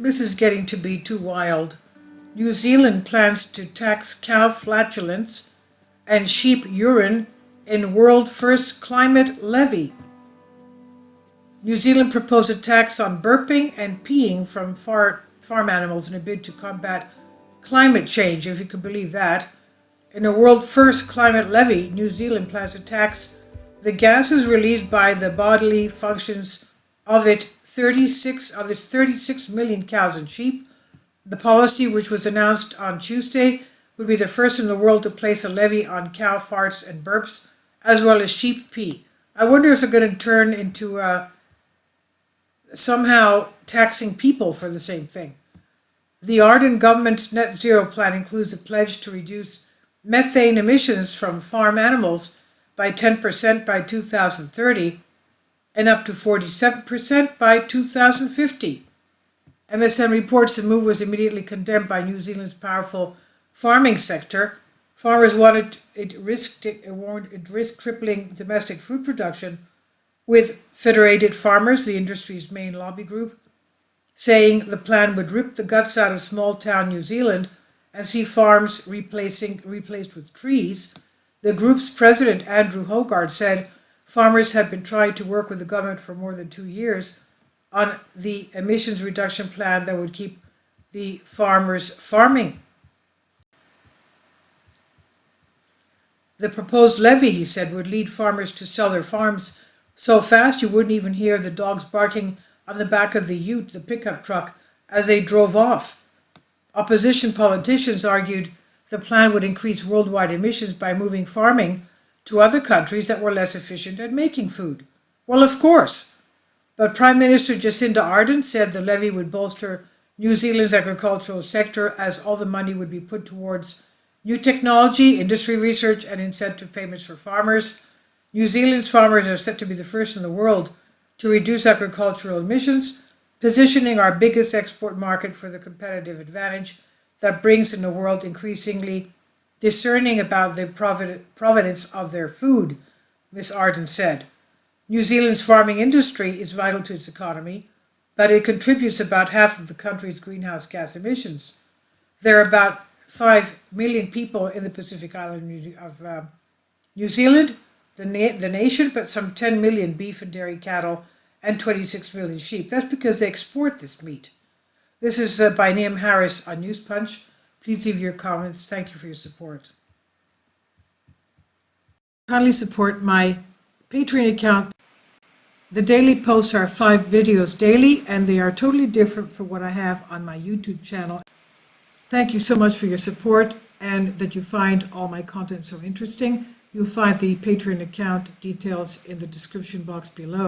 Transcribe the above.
This is getting to be too wild. New Zealand plans to tax cow flatulence and sheep urine in world first climate levy. New Zealand proposed a tax on burping and peeing from farm animals in a bid to combat climate change, if you could believe that. In a world first climate levy, New Zealand plans to tax the gases released by the bodily functions of its 36 million cows and sheep. The policy, which was announced on Tuesday, would be the first in the world to place a levy on cow farts and burps, as well as sheep pee. I wonder if they're going to turn into somehow taxing people for the same thing. The Ardern government's net zero plan includes a pledge to reduce methane emissions from farm animals by 10% by 2030 and up to 47% by 2050. MSN reports the move was immediately condemned by New Zealand's powerful farming sector. Farmers wanted it risked crippling domestic food production, with Federated Farmers, the industry's main lobby group, saying the plan would rip the guts out of small-town New Zealand and see farms replaced with trees. The group's president, Andrew Hogarth, said farmers had been trying to work with the government for more than 2 years on the emissions reduction plan that would keep the farmers farming. The proposed levy, he said, would lead farmers to sell their farms so fast you wouldn't even hear the dogs barking on the back of the ute, the pickup truck, as they drove off. Opposition politicians argued the plan would increase worldwide emissions by moving farming to other countries that were less efficient at making food. Well, of course. But Prime Minister Jacinda Ardern said the levy would bolster New Zealand's agricultural sector, as all the money would be put towards new technology, industry research, and incentive payments for farmers. New Zealand's farmers are set to be the first in the world to reduce agricultural emissions, positioning our biggest export market for the competitive advantage that brings in a world increasingly discerning about the provenance of their food, Ms. Ardern said. New Zealand's farming industry is vital to its economy, but it contributes about half of the country's greenhouse gas emissions. There are about 5 million people in the Pacific island of New Zealand, the nation, but some 10 million beef and dairy cattle and 26 million sheep. That's because they export this meat. This is by Niam Harris on News Punch. Please leave your comments. Thank you for your support. Kindly support my Patreon account. The daily posts are 5 videos daily, and they are totally different from what I have on my YouTube channel. Thank you so much for your support and that you find all my content so interesting. You'll find the Patreon account details in the description box below.